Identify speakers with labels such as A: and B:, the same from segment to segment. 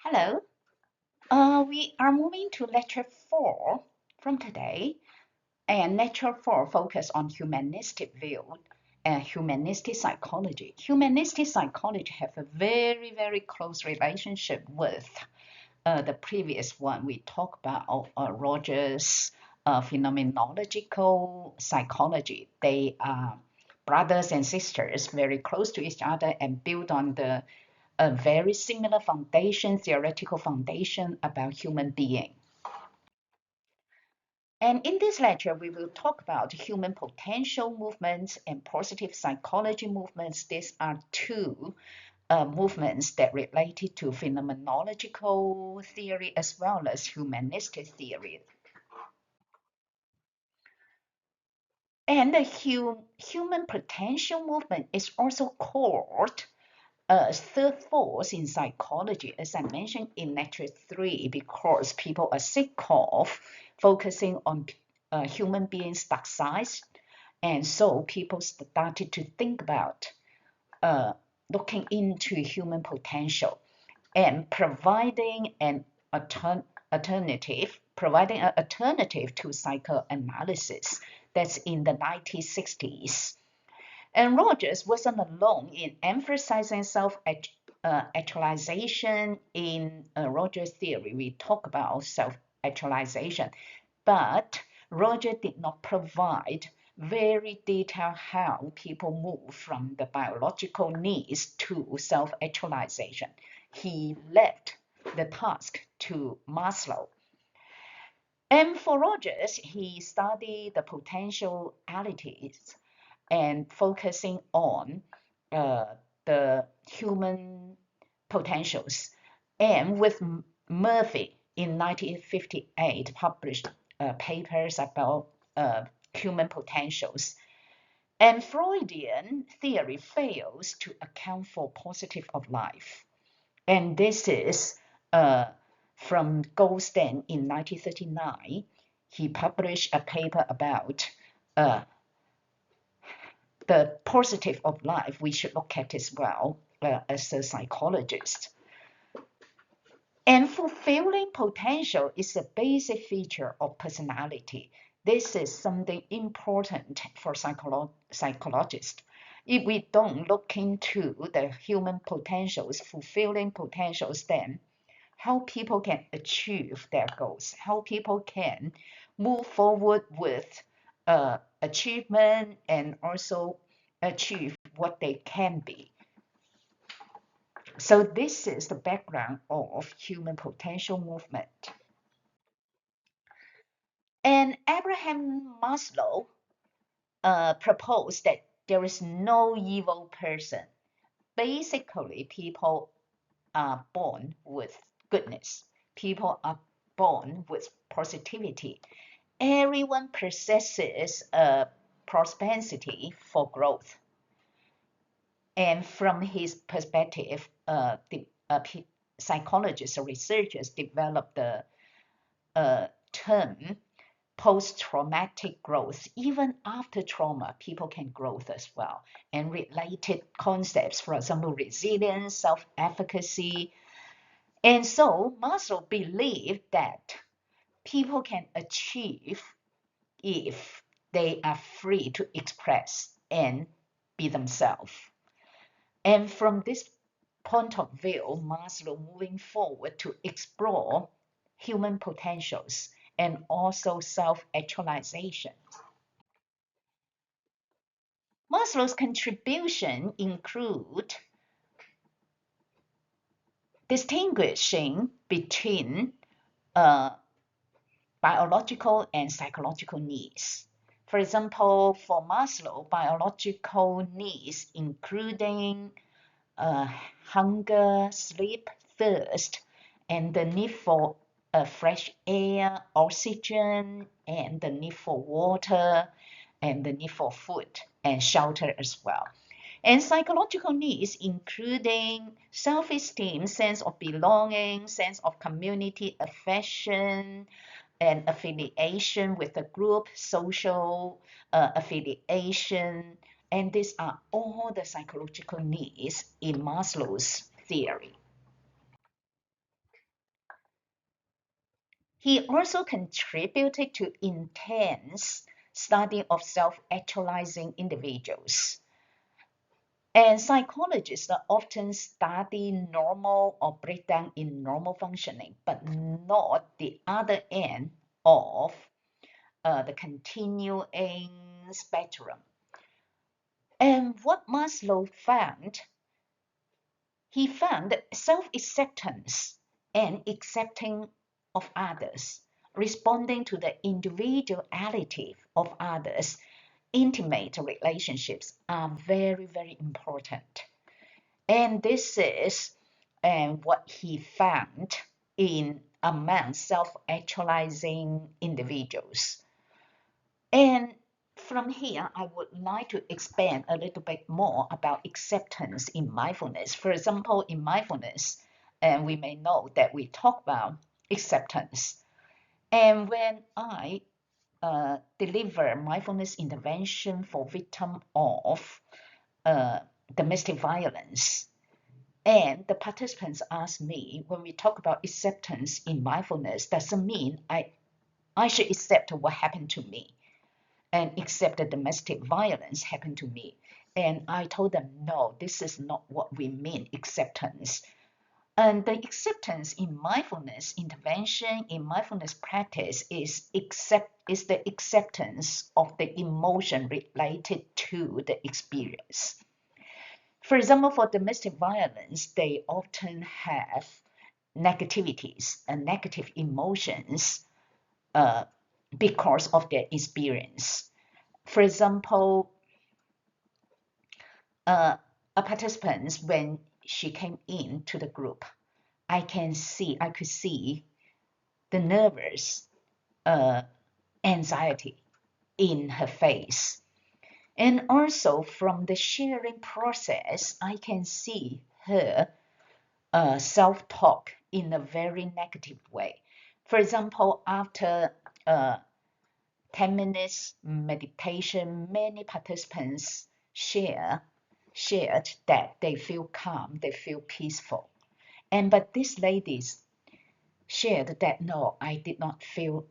A: Hello. We are moving to lecture 4 from today, and lecture 4 focus on humanistic view and humanistic psychology. Humanistic psychology have a very, very close relationship with the previous one we talked about, Rogers' phenomenological psychology. They are brothers and sisters, very close to each other, and build on the a very similar foundation, theoretical foundation about human being. And in this lecture, we will talk about human potential movements and positive psychology movements. These are two movements that related to phenomenological theory as well as humanistic theory. And the human potential movement is also called third force in psychology, as I mentioned in lecture 3, because people are sick of focusing on human beings' dark sides. And so people started to think about looking into human potential and providing an alternative, to psychoanalysis. That's in the 1960s. And Rogers wasn't alone in emphasizing self-actualization. In Rogers' theory, we talk about self-actualization, but Rogers did not provide very detailed how people move from the biological needs to self-actualization. He left the task to Maslow. And for Rogers, he studied the potentialities and focusing on the human potentials. And with Murphy in 1958 published papers about human potentials. And Freudian theory fails to account for positive of life. And this is from Goldstein in 1939. He published a paper about the positive of life we should look at as well as a psychologist. And fulfilling potential is a basic feature of personality. This is something important for psychologists. If we don't look into the human potentials, fulfilling potentials, then how people can achieve their goals, how people can move forward with achievement and also achieve what they can be. So this is the background of human potential movement. And Abraham Maslow proposed that there is no evil person. Basically, people are born with goodness. People are born with positivity. Everyone possesses a propensity for growth. And from his perspective, the psychologists or researchers developed the term post-traumatic growth. Even after trauma, people can grow as well. And related concepts, for example, resilience, self-efficacy. And so Maslow believed that people can achieve if they are free to express and be themselves. And from this point of view, Maslow moving forward to explore human potentials and also self-actualization. Maslow's contribution include distinguishing between biological and psychological needs. For example, for Maslow, biological needs including hunger, sleep, thirst, and the need for fresh air, oxygen, and the need for water, and the need for food and shelter as well. And psychological needs, including self-esteem, sense of belonging, sense of community, affection, and affiliation with the group, social affiliation, and these are all the psychological needs in Maslow's theory. He also contributed to intense study of self-actualizing individuals. And psychologists often study normal or breakdown in normal functioning, but not the other end of the continuing spectrum. And what Maslow found, he found that self-acceptance and accepting of others, responding to the individuality of others, intimate relationships are very, very important. And this is what he found in among self-actualizing individuals. And from here, I would like to expand a little bit more about acceptance in mindfulness. For example, in mindfulness, and we may know that we talk about acceptance. And when I deliver mindfulness intervention for victims of domestic violence, and the participants ask me, when we talk about acceptance in mindfulness, doesn't mean I should accept what happened to me and accept that domestic violence happened to me. And I told them, no, this is not what we mean, acceptance. And the acceptance in mindfulness intervention, in mindfulness practice, is the acceptance of the emotion related to the experience. For example, for domestic violence, they often have negativities and negative emotions because of their experience. For example, a participant, when she came into the group, I could see the nervous anxiety in her face. And also from the sharing process, I can see her self-talk in a very negative way. For example, after 10 minutes meditation, many participants shared that they feel calm, they feel peaceful. But these ladies shared that, no, I did not feel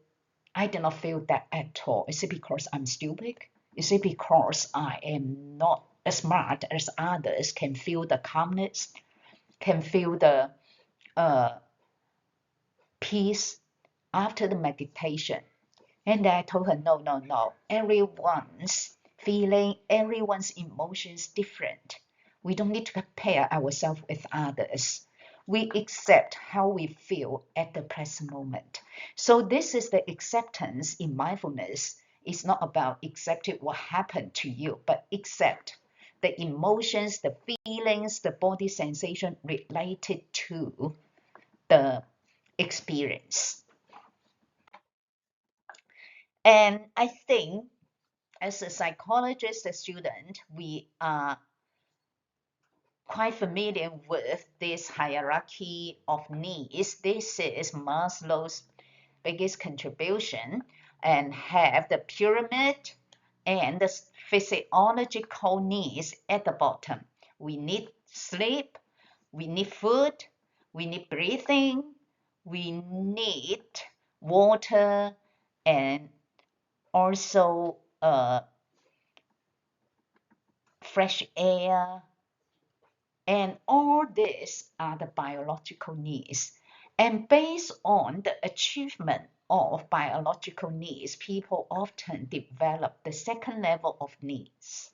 A: that at all. Is it because I'm stupid? Is it because I am not as smart as others, can feel the calmness, can feel the peace after the meditation? And I told her, no, no, no. Everyone's feeling, everyone's emotions different. We don't need to compare ourselves with others. We accept how we feel at the present moment. So this is the acceptance in mindfulness. It's not about accepting what happened to you, but accept the emotions, the feelings, the body sensation related to the experience. And I think as a psychologist, a student, we are quite familiar with this hierarchy of needs. This is Maslow's biggest contribution, and have the pyramid and the physiological needs at the bottom. We need sleep, we need food, we need breathing, we need water, and also fresh air, and all these are the biological needs. And based on the achievement of biological needs, people often develop the second level of needs.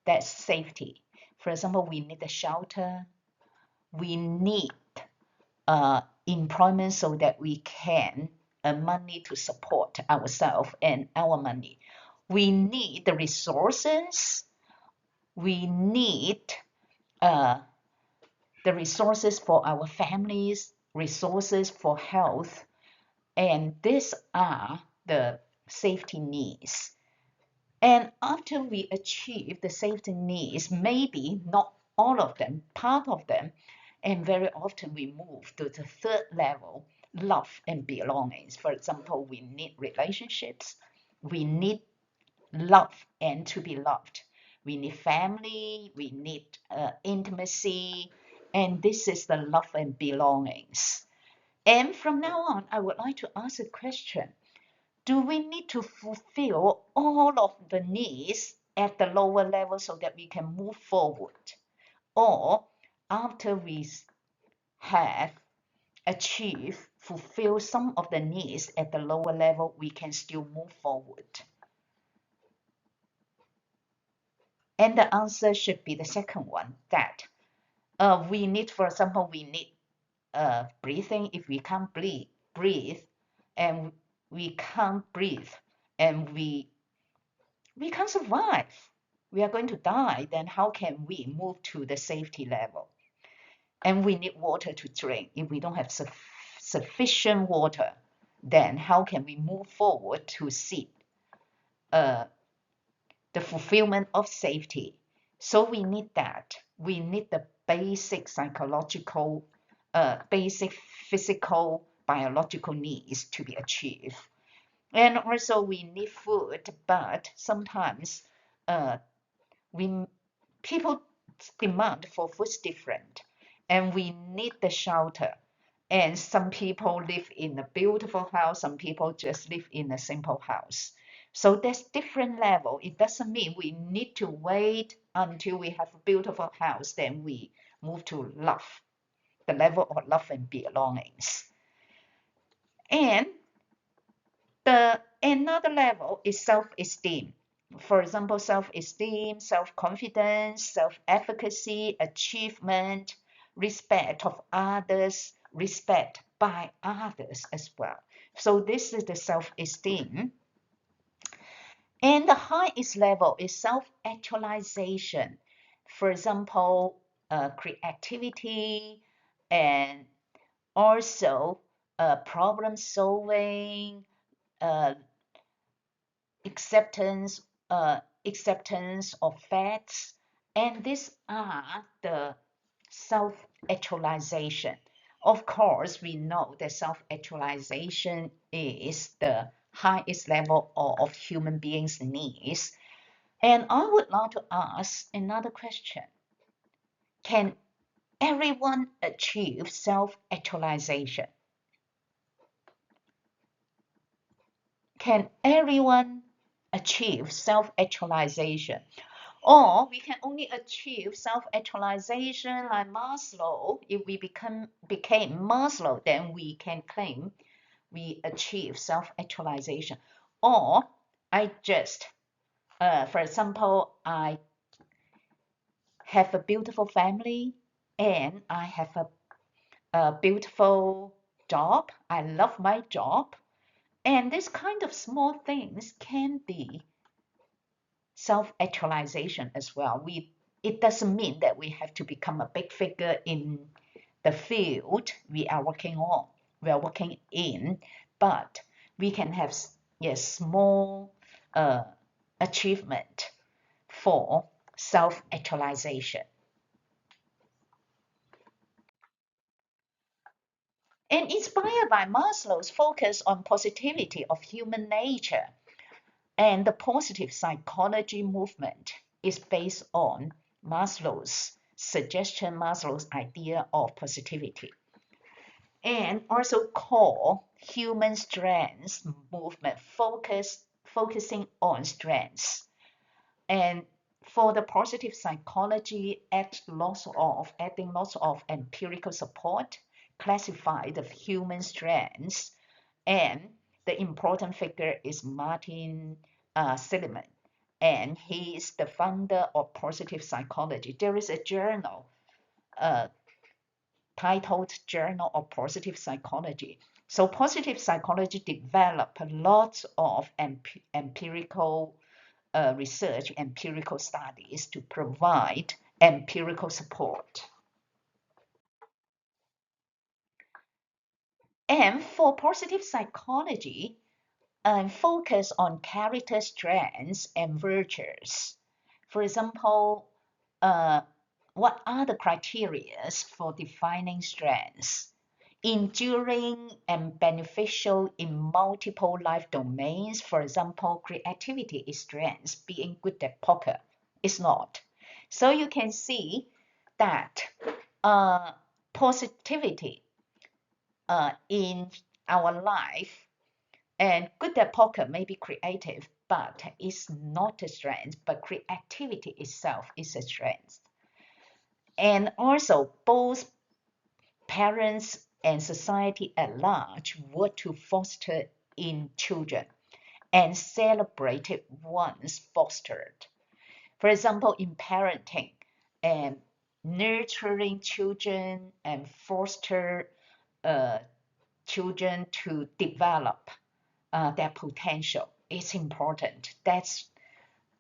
A: That's safety. For example, we need a shelter. We need employment so that we can earn money to support ourselves and our money. We need the resources. We need the resources for our families, resources for health, and these are the safety needs. And after we achieve the safety needs, maybe not all of them, part of them, and very often we move to the third level, love and belongings. For example, we need relationships, we need love and to be loved. We need family, we need intimacy, and this is the love and belongings. And from now on, I would like to ask a question. Do we need to fulfill all of the needs at the lower level so that we can move forward? Or after we have fulfill some of the needs at the lower level, we can still move forward? And the answer should be the second one, that we need, for example, we need breathing. If we can't breathe, and we can't breathe, and we can't survive, we are going to die, then how can we move to the safety level? And we need water to drink. If we don't have sufficient water, then how can we move forward to seek the fulfillment of safety? So we need that. We need the basic psychological, basic physical, biological needs to be achieved. And also we need food, but sometimes uh, we people demand for food is different, and we need the shelter. And some people live in a beautiful house, some people just live in a simple house. So there's different level. It doesn't mean we need to wait until we have a beautiful house, then we move to love, the level of love and belongings. And another level is self-esteem. For example, self-esteem, self-confidence, self-efficacy, achievement, respect of others, respect by others as well. So this is the self-esteem. And the highest level is self-actualization. For example, creativity, and also problem solving, uh, acceptance, acceptance of facts, and these are the self-actualization. Of course, we know that self-actualization is the highest level of human beings' needs. And I would like to ask another question. Can everyone achieve self-actualization? Can everyone achieve self-actualization? Or we can only achieve self-actualization like Maslow. If we became Maslow, then we can claim we achieve self-actualization. Or I just, for example, I have a beautiful family, and I have a beautiful job. I love my job. And this kind of small things can be self-actualization as well. It doesn't mean that we have to become a big figure in the field we are working in, but we can have a small achievement for self-actualization. And inspired by Maslow's focus on positivity of human nature, and the positive psychology movement is based on Maslow's suggestion, Maslow's idea of positivity. And also core human strengths movement focusing on strengths. And for the positive psychology, adding lots of empirical support, classify the human strengths. And the important figure is Martin Seligman, and he is the founder of positive psychology. There is a journal titled Journal of Positive Psychology. So positive psychology developed lots of empirical research, empirical studies to provide empirical support. And for positive psychology, focus on character strengths and virtues. For example, what are the criteria for defining strengths? Enduring and beneficial in multiple life domains. For example, creativity is strength, being good at poker is not. So you can see that positivity in our life. And good at poker may be creative, but it's not a strength, but creativity itself is a strength. And also, both parents and society at large work to foster in children and celebrate it once fostered. For example, in parenting and nurturing children and foster uh, children to develop their potential is important. That's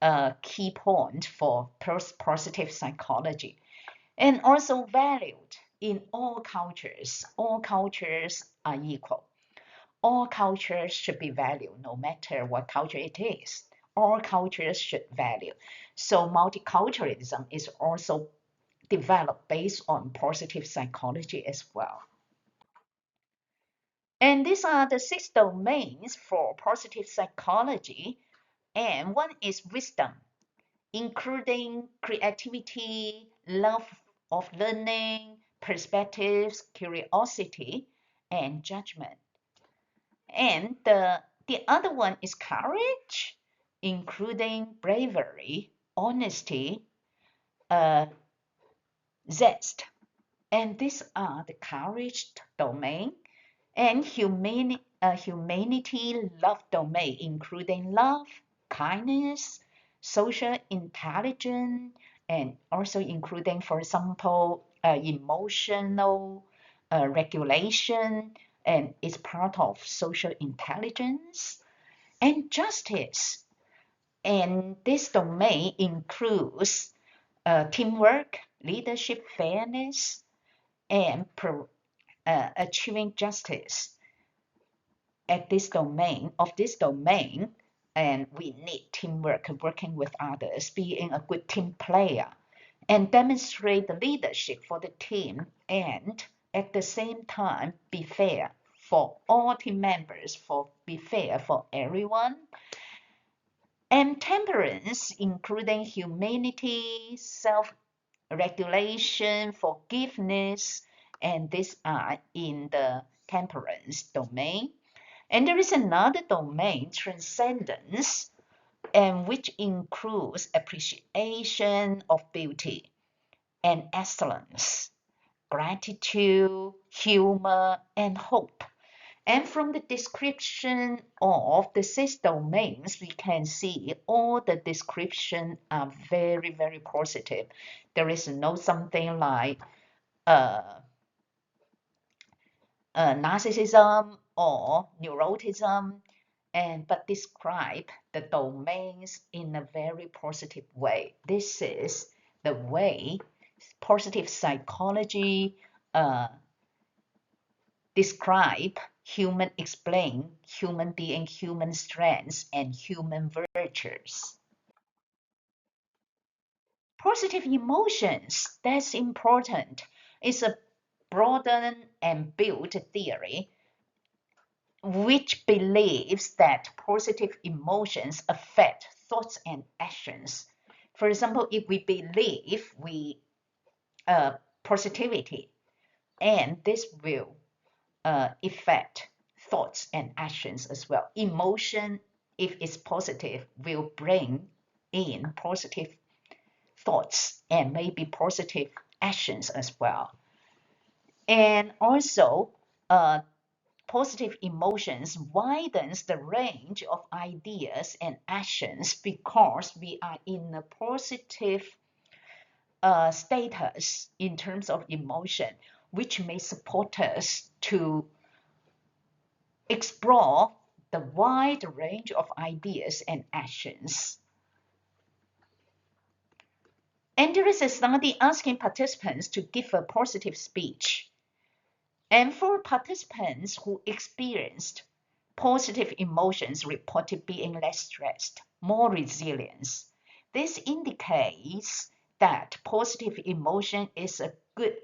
A: a key point for positive psychology. And also valued in all cultures. All cultures are equal. All cultures should be valued, no matter what culture it is. All cultures should value. So multiculturalism is also developed based on positive psychology as well. And these are the 6 domains for positive psychology. And one is wisdom, including creativity, love of learning, perspectives, curiosity, and judgment. And the other one is courage, including bravery, honesty, uh, zest. And these are the courage domain. And humanity love domain, including love, kindness, social intelligence, and also including, for example, emotional regulation, and it's part of social intelligence. And justice. And this domain includes teamwork, leadership, fairness, and achieving justice at this domain, and we need teamwork, working with others, being a good team player, and demonstrate the leadership for the team, and at the same time be fair for all team members, for be fair for everyone. And temperance, including humanity, self-regulation, forgiveness, and these are in the temperance domain. And there is another domain, transcendence, and which includes appreciation of beauty and excellence, gratitude, humor, and hope. And from the description of the 6 domains, we can see all the descriptions are very, very positive. There is no something like uh, narcissism or neuroticism, and but describe the domains in a very positive way. This is the way positive psychology describe human, explain human being, human strengths, and human virtues. Positive emotions, that's important. It's a broadened and built theory which believes that positive emotions affect thoughts and actions. For example, if we believe positivity, and this will affect thoughts and actions as well. Emotion, if it's positive, will bring in positive thoughts and maybe positive actions as well. And also, positive emotions widens the range of ideas and actions because we are in a positive status in terms of emotion, which may support us to explore the wide range of ideas and actions. And there is a study asking participants to give a positive speech. And for participants who experienced positive emotions reported being less stressed, more resilience. This indicates that positive emotion is a good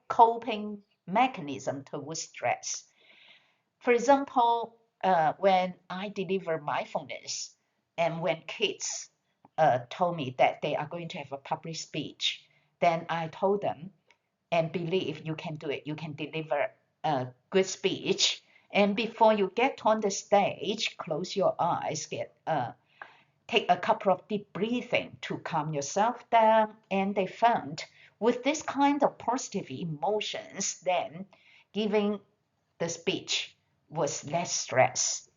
A: coping mechanism towards stress. For example, when I deliver mindfulness and when kids told me that they are going to have a public speech, then I told them and believe you can do it, you can deliver good speech. And before you get on the stage, close your eyes, take a couple of deep breathing to calm yourself down. And they found with this kind of positive emotions, then giving the speech was less stress,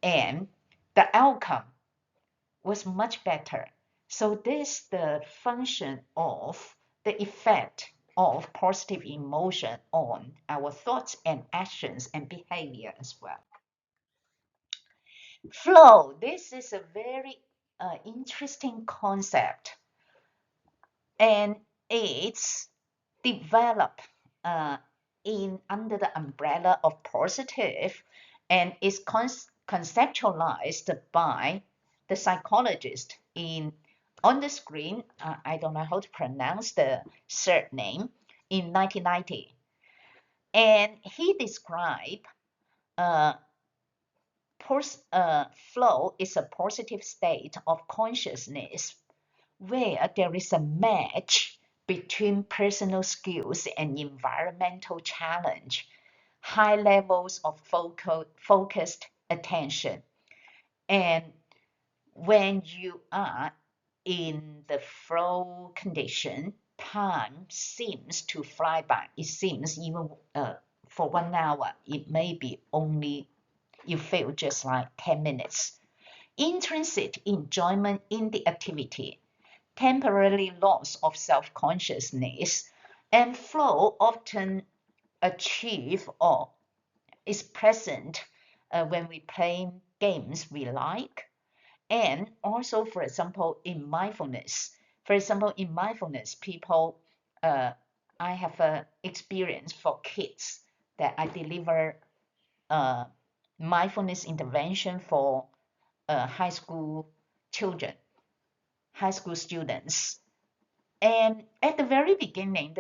A: and the outcome was much better. So this the function of the effect of positive emotion on our thoughts and actions and behavior as well. Flow, this is a very interesting concept, and it's developed uh, in under the umbrella of positive, and is conceptualized by the psychologist in on the screen. I don't know how to pronounce the surname, in 1990, and he described uh, flow is a positive state of consciousness where there is a match between personal skills and environmental challenge, high levels of focused attention. And when you are in the flow condition, time seems to fly by. It seems even for 1 hour, it may be only you feel just like 10 minutes. Intrinsic enjoyment in the activity, temporary loss of self-consciousness, and flow often achieve or is present when we play games we like. And also, for example, in mindfulness. For example, in mindfulness, people, I have an experience for kids that I deliver uh, mindfulness intervention for high school children, high school students. And at the very beginning,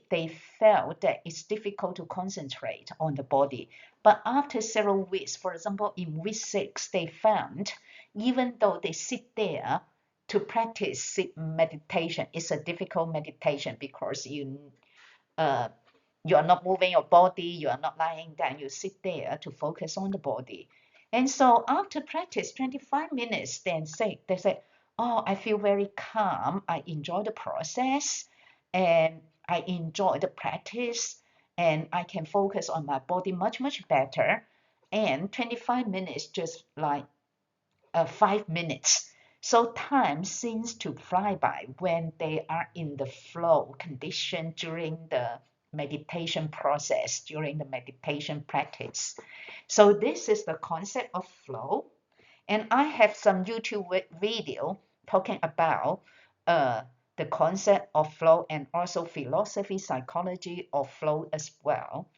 A: they felt that it's difficult to concentrate on the body. But after several weeks, for example, in week 6, they found even though they sit there to practice sit meditation, it's a difficult meditation because uh, you are not moving your body, you are not lying down, you sit there to focus on the body. And so after practice 25 minutes, they say, oh, I feel very calm, I enjoy the process, and I enjoy the practice, and I can focus on my body much, much better. And 25 minutes just like 5 minutes. So time seems to fly by when they are in the flow condition during the meditation process, during the meditation practice. So this is the concept of flow. And I have some YouTube video talking about uh, the concept of flow and also philosophy, psychology of flow as well.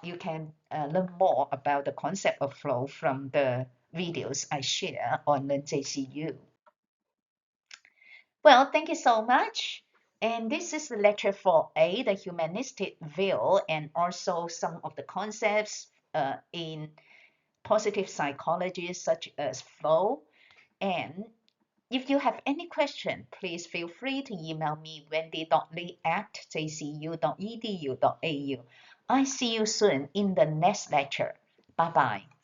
A: You can learn more about the concept of flow from the videos I share on the JCU. Well, thank you so much. And this is the lecture 4A, the humanistic view, and also some of the concepts in positive psychology, such as flow. And if you have any question, please feel free to email me wendy.lee@jcu.edu.au. I see you soon in the next lecture. Bye bye.